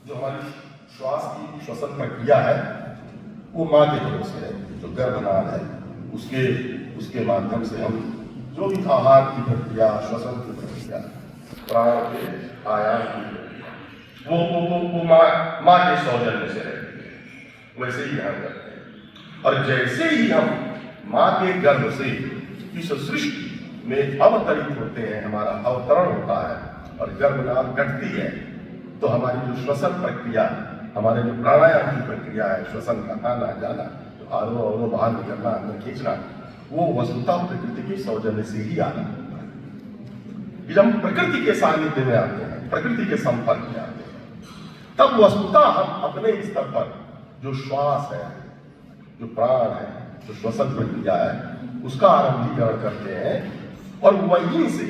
जो हमारी श्वास की श्वसन प्रक्रिया है वो माँ के भरोसे है। जो गर्भनाल है उसके उसके माध्यम से हम जो भी आहार की प्रक्रिया, श्वसन की प्रक्रिया, प्राण के आयाम की प्रक्रिया वो माँ के सौजन्य से रहती है, वैसे ही ध्यान करते हैं। और जैसे ही हम माँ के गर्भ से इस सृष्टि में अवतरित होते हैं, हमारा अवतरण होता है और गर्भनाल घटती है, तो हमारी जो श्वसन प्रक्रिया, हमारे जो प्राणायाम की प्रक्रिया है, श्वसन का आना जाना, जो आरो अवरो बाहर निकलना, अंदर खींचना, वो वस्तुतः प्रकृति के सौजन्य से ही आना होता है। जब हम प्रकृति के सानिध्य में आते हैं, प्रकृति के संपर्क में आते हैं, तब वस्तुतः हम अपने स्तर पर जो श्वास है, जो प्राण है, जो श्वसन प्रक्रिया है, उसका आरंभीकरण करते हैं और वहीं से,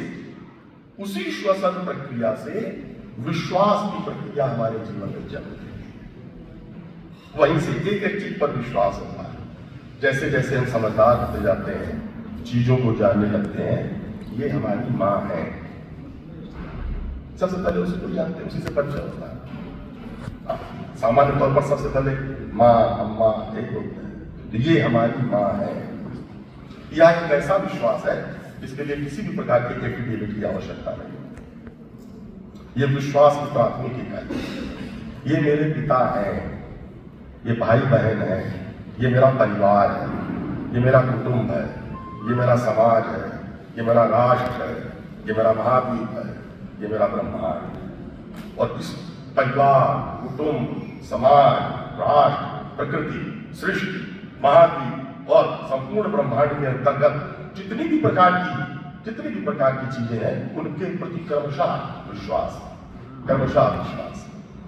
उसी श्वसन प्रक्रिया से विश्वास की प्रक्रिया हमारे जीवन में चलती है। वहीं से एक एक चीज पर विश्वास होता है। जैसे जैसे हम समझदार होते जाते हैं, चीजों को जानने लगते हैं, ये हमारी माँ है, सबसे पहले उसी को जानते हैं, उसी से परिचय होता है। सामान्य तौर पर सबसे पहले माँ, अम्मा एक होते हैं, तो ये हमारी माँ है। यह एक ऐसा विश्वास है जिसके लिए किसी भी प्रकार की एफिडेविट की आवश्यकता नहीं। ये विश्वास की प्राथमिक इकाई, ये मेरे पिता हैं, ये भाई बहन है, ये मेरा परिवार है, ये मेरा कुटुंब है, ये मेरा समाज है, ये मेरा राष्ट्र है, ये मेरा महाद्वीप है, ये मेरा ब्रह्मांड है। और इस परिवार, कुटुंब, समाज, राष्ट्र, प्रकृति, सृष्टि, महाद्वीप और संपूर्ण ब्रह्मांड के अंतर्गत जितनी भी प्रकार की चीजें हैं, उनके प्रति क्रमशः विश्वास,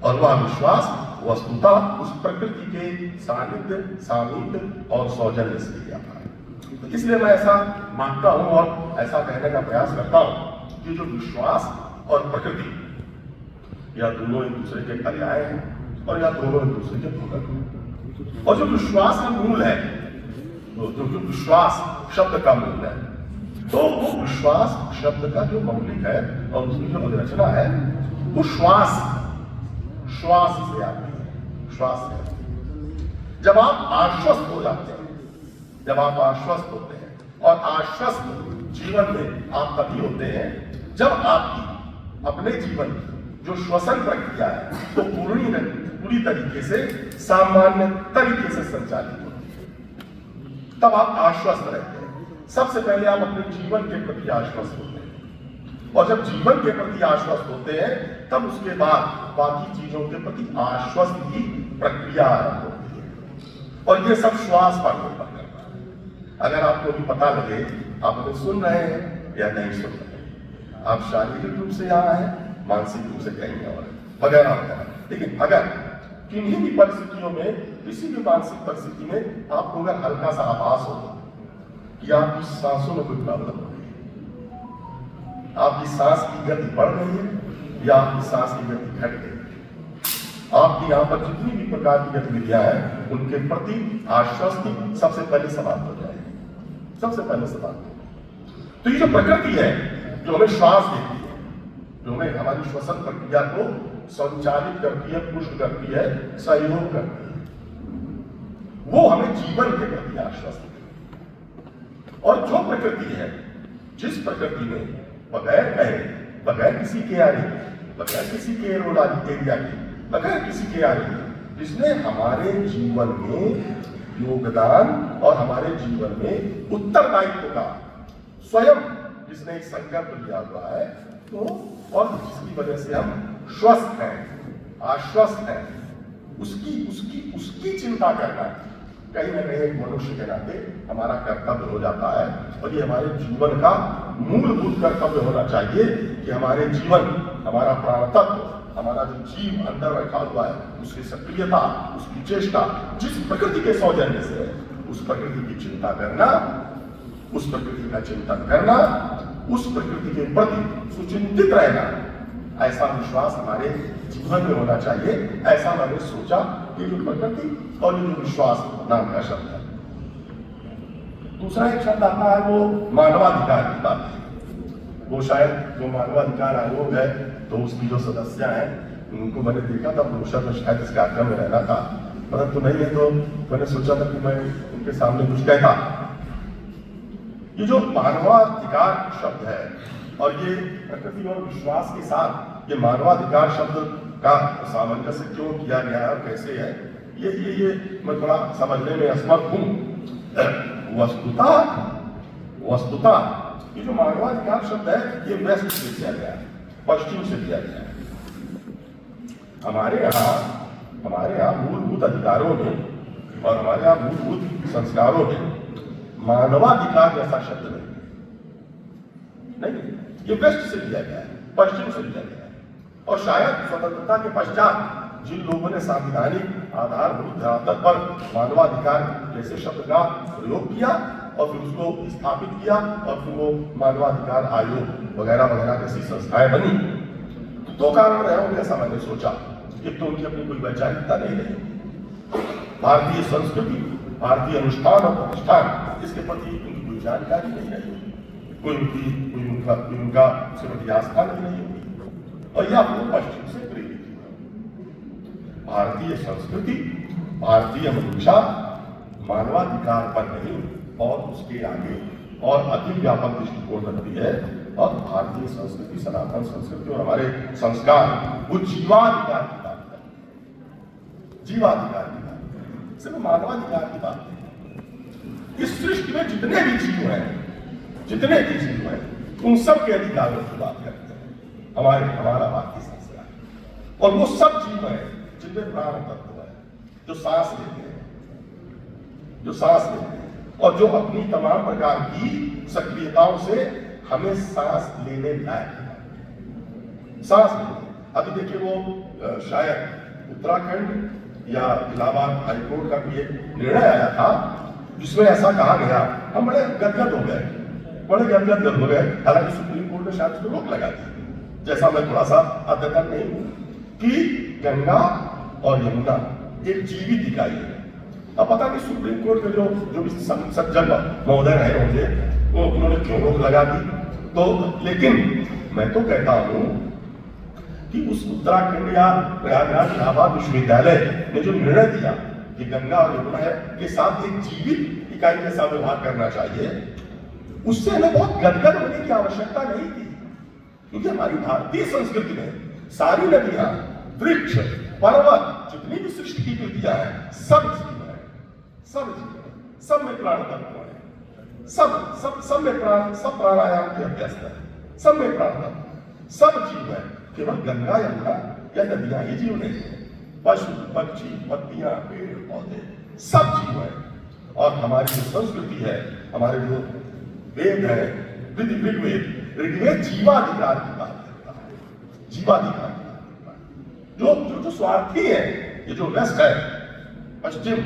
और वह विश्वास वस्तुतः उस प्रकृति के सानिध्य, सामीप्य और सौजन्य से ही आता है। तो इसलिए मैं ऐसा मानता हूं और ऐसा कहने का प्रयास करता हूं कि जो विश्वास और प्रकृति, या दोनों एक दूसरे के पर्याय हैं और या दोनों एक दूसरे के पूरक हैं। और जो विश्वास का मूल है, जो विश्वास शब्द का मूल है, तो वो विश्वास शब्द का जो मौलिक है और उसकी जो अभिरचना है, वो श्वास से आती है, श्वास से आती है। जब आप आश्वस्त हो जाते हैं, जब आप आश्वस्त होते हैं, और आश्वस्त जीवन में आप तभी होते हैं जब आपकी अपने जीवन की जो श्वसन प्रक्रिया है तो पूरी तरीके से, सामान्य तरीके से संचालित होती है। तब आप आश्वस्त रहते हैं। सबसे पहले आप अपने जीवन के प्रति आश्वस्त होते हैं, और जब जीवन के प्रति आश्वस्त होते हैं, तब उसके बाद बाकी चीजों के प्रति आश्वस्त की प्रक्रिया आरंभ होती है। और ये सब श्वास पर निर्भर करता है। अगर आपको भी पता लगे आप हमें सुन रहे हैं या नहीं सुन रहे हैं, आप शारीरिक रूप से यहाँ हैं, मानसिक रूप से कहीं और वगैरह वगैरह, लेकिन अगर किन्हीं भी परिस्थितियों में, किसी भी मानसिक परिस्थिति में आपको अगर हल्का सा आभास हो कि आपकी सांसों में कोई प्रॉब्लम हो रही है, आपकी सांस की गति बढ़ रही है या आपकी सांस की गति घट गई, आपकी यहाँ पर जितनी भी प्रकार की गतिविधियां हैं, उनके प्रति आश्वस्ति सबसे पहले समाप्त हो जाएगी, सबसे पहले समाप्त। तो ये जो प्रकृति है, जो हमें श्वास देती है, जो हमें हमारी श्वसन प्रक्रिया को संचालित करती है, पुष्ट करती है, सहयोग करती है, वो हमें जीवन के प्रति आश्वस्त है। और जो प्रकृति है, जिस प्रकृति में बगैर कहे, बगैर किसी के आरे, बगैर किसी के एरिया के, बगैर किसी के आरे, जिसने हमारे जीवन में योगदान और हमारे जीवन में उत्तरदायित्व का स्वयं जिसने एक संकल्प लिया हुआ है, तो और जिसकी वजह से हम स्वस्थ हैं, आश्वस्त हैं, उसकी चिंता करना कहीं ना कहीं एक मनुष्य के नाते हमारा कर्तव्य हो जाता है। और ये हमारे जीवन का मूलभूत कर्तव्य होना चाहिए कि हमारे जीवन, हमारा प्राण तत्व, हमारा जो जीव अंदर रखा हुआ है, उसकी सक्रियता, उसकी चेष्टा जिस प्रकृति के सौजन्य से है, उस प्रकृति की चिंता करना, उस प्रकृति का चिंतन करना, उस प्रकृति के प्रति सुचिंतित रहना, ऐसा विश्वास हमारे जीवन में होना चाहिए। ऐसा मैंने सोचा कि जो प्रकृति और ये जो विश्वास नाम का शब्द है। दूसरा एक शब्द आता है, वो मानवाधिकार की बात है। वो शायद जो मानवाधिकार आयोग है, तो उसकी जो सदस्य हैं, उनको मैंने देखा था ब्रोशर में, शायद इस कार्यक्रम में रहना था, परंतु नहीं है, तो मैंने सोचा था कि मैं उनके सामने कुछ कहता। ये जो मानवाधिकार शब्द है और ये प्रकृति और विश्वास के साथ ये मानवाधिकार शब्द का सामंजस्य क्यों किया गया है और कैसे है, ये मैं थोड़ा समझने में असमर्थ हूं। वस्तुता ये जो मानवाधिकार शब्द है ये वेस्ट से दिया गया है, पश्चिम से दिया गया है। हमारे यहाँ मूलभूत अधिकारों में और हमारे यहाँ मूलभूत संस्कारों में मानवाधिकार जैसा शब्द नहीं, ये वेस्ट से दिया गया है, पश्चिम से दिया गया है। और शायद स्वतंत्रता के पश्चात जिन लोगों ने संवैधानिक आधारभूत धरातल पर मानवाधिकार जैसे शब्द का प्रयोग किया और फिर उसको स्थापित किया और फिर वो मानवाधिकार आयोग वगैरह वगैरह जैसी संस्थाएं बनी, तो दो कारण रहे होंगे ऐसा मैंने सोचा। एक तो उनकी अपनी कोई वैचारिकता नहीं रही, भारतीय संस्कृति, भारतीय अनुष्ठान और प्रतिष्ठान इसके प्रति उनकी कोई जानकारी नहीं रही, कोई उनका इतिहास नहीं होगी, और यह अपने पश्चिम से प्रेरित हुआ। भारतीय संस्कृति, भारतीय मंशा मानवाधिकार पर नहीं और उसके आगे और अधिक व्यापक दृष्टिकोण रखती है, और भारतीय संस्कृति, सनातन संस्कृति और हमारे संस्कार वो जीवाधिकार की बात है, जीवाधिकार की बात, सिर्फ मानवाधिकार की बात नहीं। इस सृष्टि में जितने भी जीव हैं, उन सब के अधिकारों की बात करते हैं हमारा भारतीय संस्कार, और वो सब जीव हैं जिनमें प्राण तत्व है, जो सांस लेते हैं, और जो अपनी तमाम प्रकार की सक्रियताओं से हमें सांस लेने लायक, सांस लेने। अभी देखिए वो शायद उत्तराखंड या इलाहाबाद हाईकोर्ट का भी एक निर्णय आया था जिसमें ऐसा कहा गया, हम बड़े गदगद हो गए, हालांकि सुप्रीम कोर्ट ने शायद उसको रोक लगा दी, जैसा मैं थोड़ा सा अद्यतन नहीं हूं, कि गंगा और यमुना एक जीवित इकाई है। अब पता नहीं सुप्रीम कोर्ट के जो भी सज्जन महोदय रहे होंगे वो उन्होंने क्यों रोक लगा दी, तो लेकिन मैं तो कहता हूं कि उस उत्तराखंड या प्रयागराज इलाहाबाद विश्वविद्यालय ने जो निर्णय दिया कि गंगा और यमुना के साथ एक जीवित इकाई के साथ व्यवहार करना चाहिए, उससे हमें बहुत गदगद होने की आवश्यकता नहीं थी, क्योंकि हमारी भारतीय संस्कृति में सारी नदियां, वृक्ष, पर्वत, जितनी भी सृष्टि की कृतियां हैं, सब जीव है, सब में प्राण तत्व है, सब में प्राण, सब प्राणायाम के अभ्यस्त है, सब में प्राण तत्व, सब जीव है। केवल गंगा यमुना या नदियां ही जीव नहीं है, पशु पक्षी पत्तियां पेड़ पौधे सब जीव है। और हमारी जो संस्कृति है, हमारे जो वेद है, ऋग्वेद जीवाधिकार की बात करता है, जीवाधिकार की बात। जो स्वार्थी है, ये जो वेस्ट है, पश्चिम,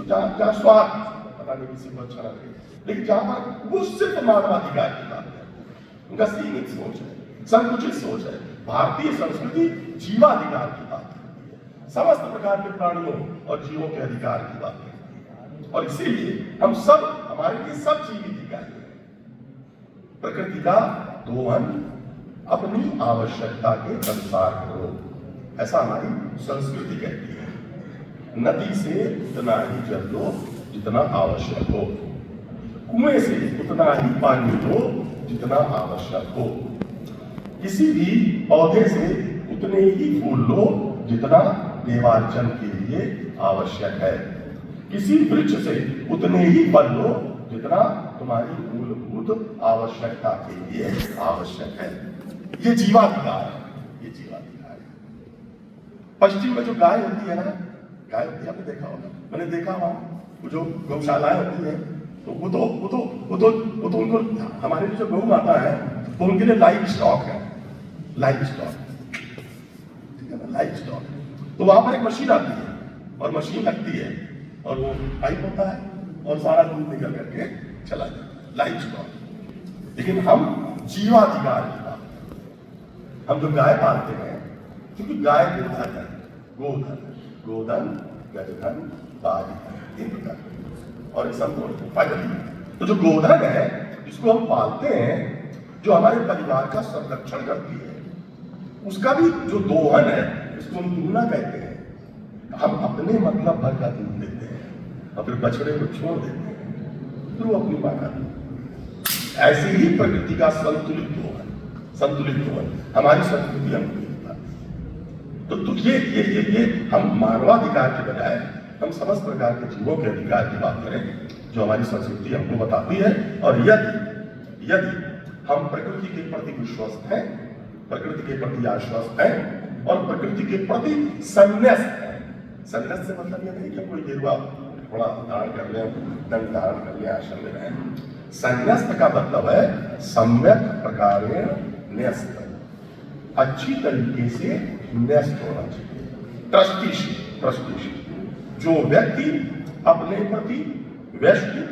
जहाँ स्वार्थ पता नहीं किसी को अच्छा लगे, लेकिन जहां पर वो सिर्फ मानवाधिकार की बात है, उनका सीमित सोच है, संकुचित सोच है। भारतीय संस्कृति जीवाधिकार की बात करती है, समस्त प्रकार के प्राणियों और जीवों के अधिकार की बात करती है, और इसीलिए हम सब, हमारे लिए सब जीवित इकाई है। प्रकृति का दोहन अपनी आवश्यकता के अनुसार करो, ऐसा हमारी संस्कृति कहती है। नदी से उतना ही जल लो जितना आवश्यक हो, कुएं से उतना ही पानी लो जितना आवश्यक हो, किसी भी पौधे से उतने ही फूल लो जितना देवार्चन के लिए आवश्यक है, किसी वृक्ष से उतने ही फल लो जितना तुम्हारी मूलभूत आवश्यकता के लिए आवश्यक है। ये जीवाधिकार है, ये जीवाधिकार है। पश्चिम में जो गाय होती है ना, गाय होती है, आपने देखा होगा, मैंने देखा वहां जो गौशालाएं होती है, तो वो तो उनको, हमारे जो गौ माता है तो उनके लिए लाइव स्टॉक है, लाइव स्टॉक, ठीक है ना, लाइव स्टॉक। तो वहां पर एक मशीन आती है और मशीन लगती है और वो पाइप होता है और सारा दूध निकल करके चला जाता है, लाइव स्टॉक। लेकिन हम जीवाधिकार की बात करते हैं। हम जो गाय पालते हैं, क्योंकि गाय गोधन है, गोधन, गजधन, बारी, इन प्रकार और संपूर्ण फाइनली, तो जो गोधन है जिसको हम पालते हैं, जो हमारे परिवार का संरक्षण करती है, उसका भी जो दोहन है इसको हम तुलना कहते हैं। हम अपने मतलब भर का दूध देते हैं और फिर बछड़े को छोड़ देते हैं, फिर वो अपनी मां का दूध। ऐसी ही प्रकृति का संतुलित होगा हमारी संस्कृति हमको मिलता है। तो ये हम मानवाधिकार के बजाय हम समस्त प्रकार के जीवों के अधिकार की बात करें, जो हमारी संस्कृति हमको बताती है। और यदि हम प्रकृति के प्रति विश्वस्त हैं, प्रकृति के प्रति आश्वस्त हैं और प्रकृति के प्रति संन्यास्त हैं। संन्यास से मतलब यह नहीं कि कोई गिरवा थोड़ा धारण कर ले, दंड धारण कर ले, आश्रम में रहे। संन्यास्त का मतलब है सम्यक प्रकारेण न्यस्त, अच्छी तरीके से न्यस्त होना चाहिए। ट्रस्टीशिप जो व्यक्ति अपने प्रति व्यष्टि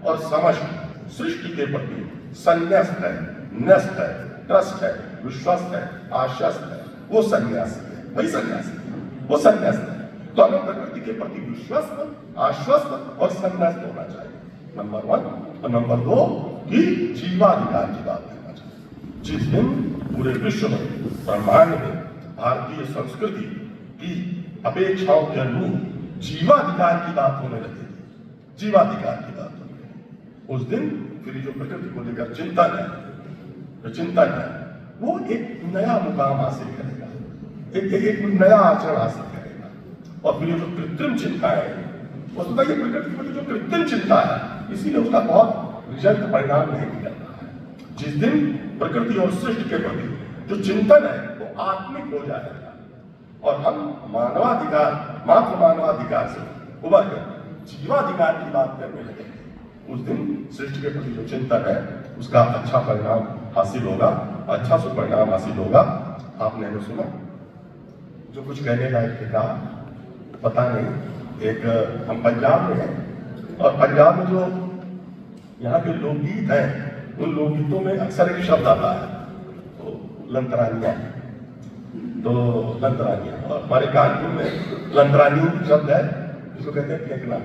और समष्टि सृष्टि के प्रति संन्यास्त है, न्यस्त है, ट्रस्ट है, विश्वस्त है, आश्वस्त है, वो सन्यास है, वही सन्यास है, वो सन्यास है। तो हमें प्रकृति के प्रति विश्वस्त, आश्वस्त और सन्यास्त होना चाहिए, नंबर 1। और नंबर 2 कि जीवाधिकार की बात करना चाहिए। जिस दिन पूरे विश्व में, ब्रह्मांड में भारतीय संस्कृति की अपेक्षाओं के अनुरूप जीवाधिकार की बात होने लगेगी, जीवाधिकार की बात होने लगेगी, उस दिन फिर जो प्रकृति को लेकर चिंतन है वो एक नया मुकाम हासिल करेगा, एक नया आचरण हासिल करेगा। और फिर जो कृत्रिम चिंता है, वस्तुतः ये प्रकृति की जो कृत्रिम चिंता है, इसीलिए उसका बहुत रिजल्ट परिणाम नहीं निकलता है। जिस दिन प्रकृति और सृष्टि के प्रति जो चिंतन है वो आत्मिक हो जाएगा और हम मात्र मानवाधिकार से उभर कर जीवाधिकार की बात करने लगे, उस दिन सृष्टि के प्रति जो चिंतन है उसका अच्छा परिणाम हासिल होगा, अच्छा सुपरिणाम हासिल होगा। आपने हमें सुना जो कुछ कहने लायक कहा, पता नहीं, एक हम पंजाब में हैं और पंजाब में जो यहाँ के लोकगीत हैं, उन लोकगीतों में अक्सर एक शब्द आता है, तो लंतरानिया, और हमारे कानपुर में लंतरानी शब्द है जिसको कहते हैं फेंकना।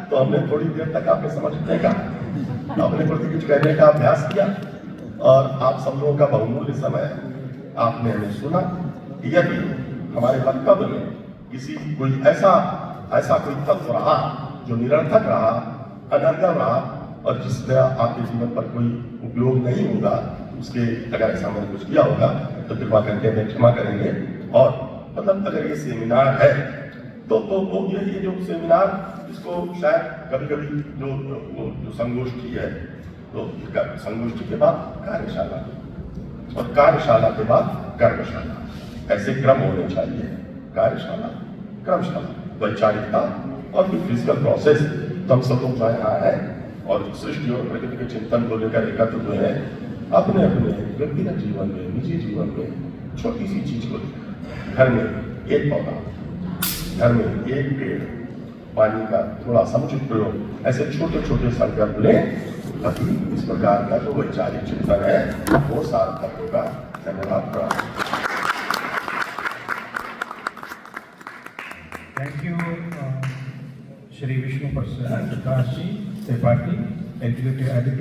तो हमने थोड़ी देर तक आपने समझने का, अपने प्रति कुछ कहने का अभ्यास किया और आप सब लोगों का बहुमूल्य समय आपने हमें सुना। यदि हमारे वक्तव्य में किसी कोई ऐसा कोई तत्व रहा जो निरर्थक रहा, अनर्गल रहा और जिसका आपके जीवन पर कोई उपयोग नहीं होगा, उसके अगर ऐसा मैंने कुछ किया होगा तो कृपा करके हमें क्षमा करेंगे। और मतलब अगर ये सेमिनार है तो ये जो सेमिनार, इसको शायद कभी जो संगोष्ठी है, तो संगोष्ठी के बाद कार्यशाला और कार्यशाला के बाद कर्मशाला, ऐसे क्रम होने चाहिए। कार्यशाला, कर्मशाला, वैचारिकता और फिर फिजिकल प्रोसेस। तो हम सब लोग जो यहाँ है और सृष्टि और प्रकृति के चिंतन को लेकर एकत्र हुए हैं, अपने व्यक्तिगत जीवन में, निजी जीवन में छोटी सी चीज को लेकर, घर में एक पौधा, घर में एक पेड़, पानी का थोड़ा समुचित प्रयोग, ऐसे छोटे छोटे संकल्प लें, ताकि इस प्रकार का जो वैचारिक चिंतन है वो सार्थक होगा। धन्यवाद। Thank you Shri Vishnu Prakash ji Tripathi, executive editor.